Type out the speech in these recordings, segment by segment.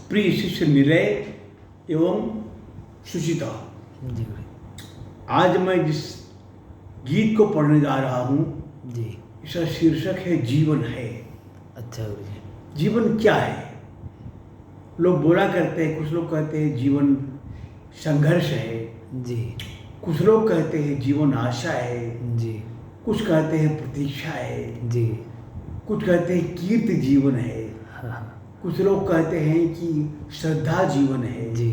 प्रिय शिष्य निलय एवं सुचिता, जी आज मैं जिस गीत को पढ़ने जा रहा हूँ जी। इसका शीर्षक है जीवन है। अच्छा गुरु जी। जीवन क्या है? लोग बोला करते हैं, कुछ लोग कहते हैं जीवन संघर्ष है, जी कुछ लोग कहते हैं जीवन आशा है, जी कुछ कहते हैं प्रतीक्षा है, जी। कुछ कहते हैं कीर्ति जीवन है, हाँ कुछ लोग कहते हैं कि श्रद्धा जीवन है। जी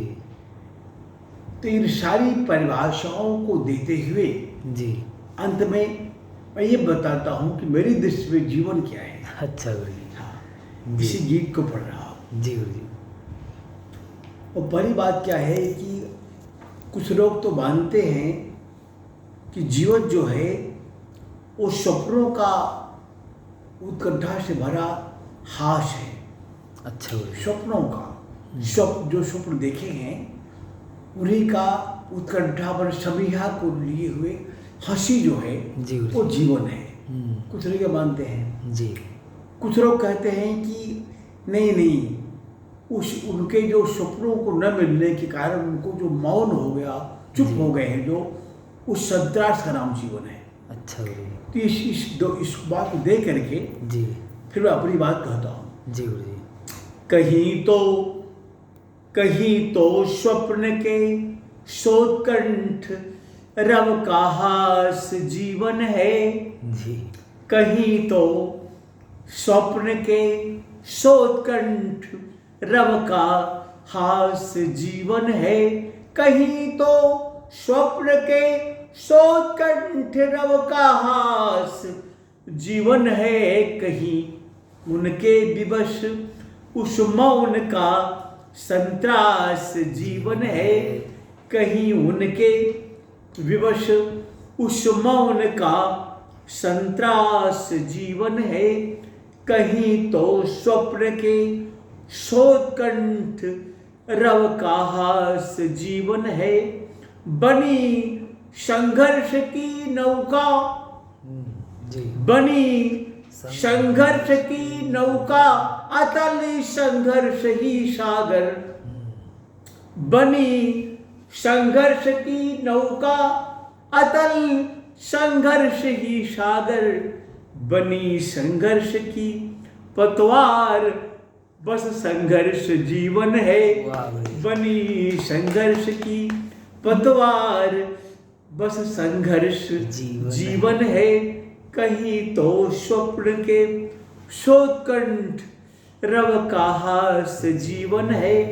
तो इन सारी परिभाषाओं को देते हुए जी। अंत में मैं ये बताता हूँ कि मेरी दृष्टि में जीवन क्या है। अच्छा गुरु जी। हाँ, जी। इसी गीत को पढ़ रहा हूँ। जी गुरु जी। और पहली बात क्या है कि कुछ लोग तो मानते हैं कि जीवन जो है वो सपनों का उत्कंठा से भरा हास है। अच्छा गुरु जी। सपनों का जो स्वप्न देखे हैं उन्हीं का उत्कंठा पर सबिहा को लिए हुए हंसी जो है जी गुरु वो जी। जीवन है। कुछ लोग ये मानते हैं। जी कुछ लोग कहते हैं कि नहीं, उनके जो सपनों को न मिलने के कारण उनको जो मौन हो गया, चुप हो गए हैं, जो उस संतरास का नाम जीवन है। अच्छा गुरु जी। तो इस बात को दे करके जी फिर मैं अपनी बात कहता हूँ। जी गुरु जी। कहीं तो स्वप्न के शोधकंठ रव का हास जीवन है। जी कहीं तो स्वप्न के शोधकंठ रव का हास जीवन है। कहीं तो स्वप्न के शोधकंठ रव का हास जीवन है। कहीं उनके विवश उस मौन का संत्रास जीवन है। कहीं उनके विवश उस मौन का संत्रास जीवन है। कहीं तो स्वप्न के शोधकंठ रव का हास जीवन है। बनी संघर्ष की नौका, जी। बनी संघर्ष की नौका, अतल संघर्ष ही सागर। बनी संघर्ष की नौका, अतल संघर्ष ही सागर। बनी संघर्ष की पतवार, बस संघर्ष जीवन है। बनी संघर्ष की पतवार, बस संघर्ष जीवन है। कहीं तो स्वप्न के शोधकंठ रव का हास जीवन है।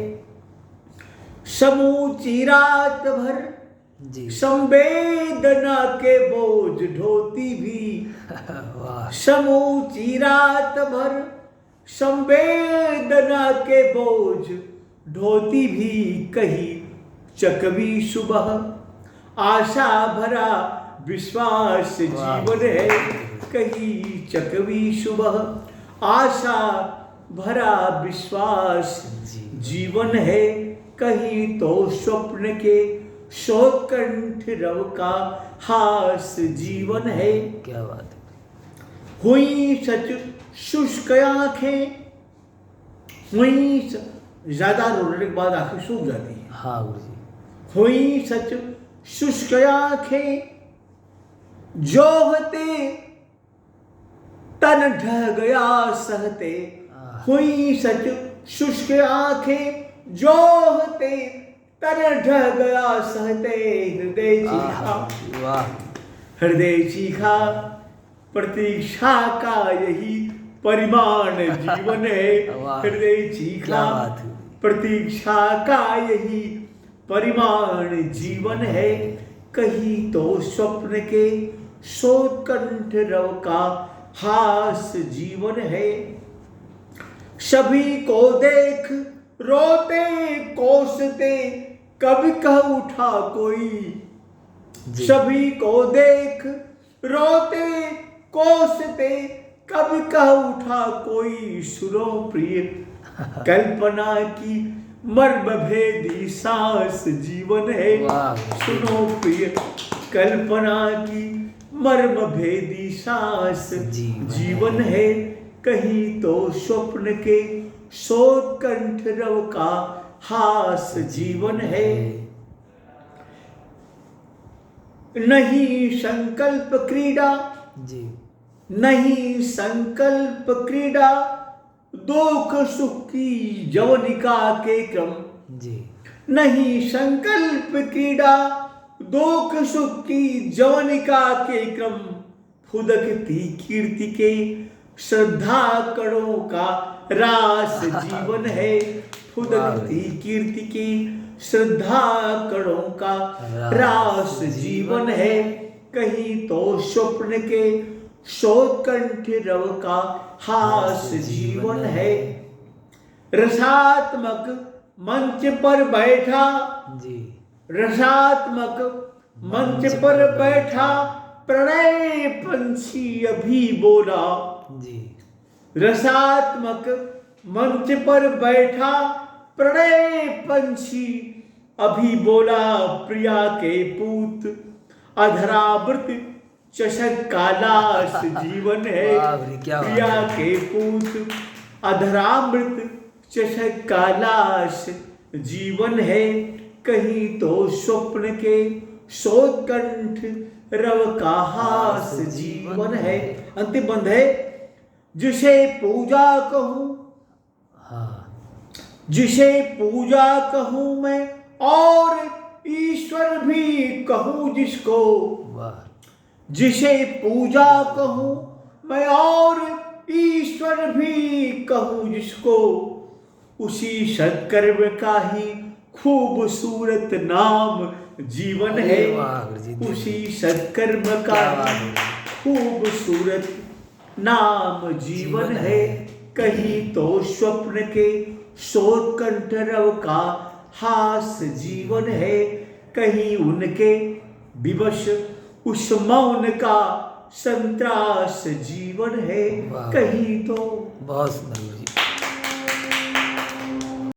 समूची रात भर जी। संवेदना के बोझ ढोती भी। समूची रात भर संवेदना के बोझ ढोती भी। कहीं चकवी सुबह आशा भरा विश्वास जीवन है। कहीं चकवी सुबह आशा भरा विश्वास जीवन है। कहीं तो स्वप्न के शोधकंठ रव का हास जीवन है। क्या बात है। हुई सच शुष्क आंखें, हुई ज्यादा रोने के बाद आंखें सूख जाती हैं। हाँ गुरु जी। हुई सच शुष्क आंखें, जोहते तन ढह गया सहते। हुई सच शुष्क आंखें, जोहते तन ढह गया सहते। हृदय चीखा, हृदय चीखा, प्रतीक्षा का यही परिमाण जीवन है। हृदय चीखा, प्रतीक्षा का यही परिमाण जीवन है। कहीं तो स्वप्न के शोधकंठ रव का हास जीवन है। सभी को देख रोते कोसते कभी कह उठा कोई। सभी को देख रोते कोसते कभी कह उठा कोई। सुनो प्रिय कल्पना की मर्म भेदी सांस जीवन है। सुनो प्रिय कल्पना की मर्म भेदी सांस जीवन है। कहीं तो स्वप्न के शोधकंठ रव का हास जीवन है। नहीं संकल्प क्रीड़ा, जी नहीं संकल्प क्रीड़ा, दुख सुख की जवनिका के क्रम। जी नहीं संकल्प क्रीड़ा, दुख सुख की जवनिका के क्रम। फुदकती कीर्ति के श्रद्धा कणों का रास जीवन है। फुदकती कीर्ति की श्रद्धा कणों का रास जीवन है। कहीं तो स्वप्न के शोधकंठ रव का हास जीवन है। रसात्मक मंच पर बैठा, जी रसात्मक मंच पर बैठा, प्रणय पंछी अभी बोला। जी रसात्मक मंच पर बैठा, प्रणय पंछी अभी बोला। प्रिया के पूत अधरावृत चषक का लाश जीवन है। वाह रे, क्या बात प्रिया है। के पूत अधरामृत चषक का लाश जीवन है। कहीं तो स्वप्न के शोधकंठ रव का हास जीवन है। अंतिम बंध है, जिसे पूजा कहूं, हाँ जिसे पूजा कहूं मैं, और ईश्वर भी कहूं जिसको। वाह जिसे पूजा कहूं मैं और ईश्वर भी कहूं जिसको, उसी सत्कर्म का ही खूबसूरत नाम जीवन है। वाह गुरुजी, उसी सत्कर्म का क्या बात ही है। खूबसूरत नाम जीवन है। कहीं तो स्वप्न के शोधकंठ रव का हास जीवन है। कहीं उनके विवश उस मौन का संत्रास जीवन है। वाह। कहीं तो बहुत सुंदर गुरुजी।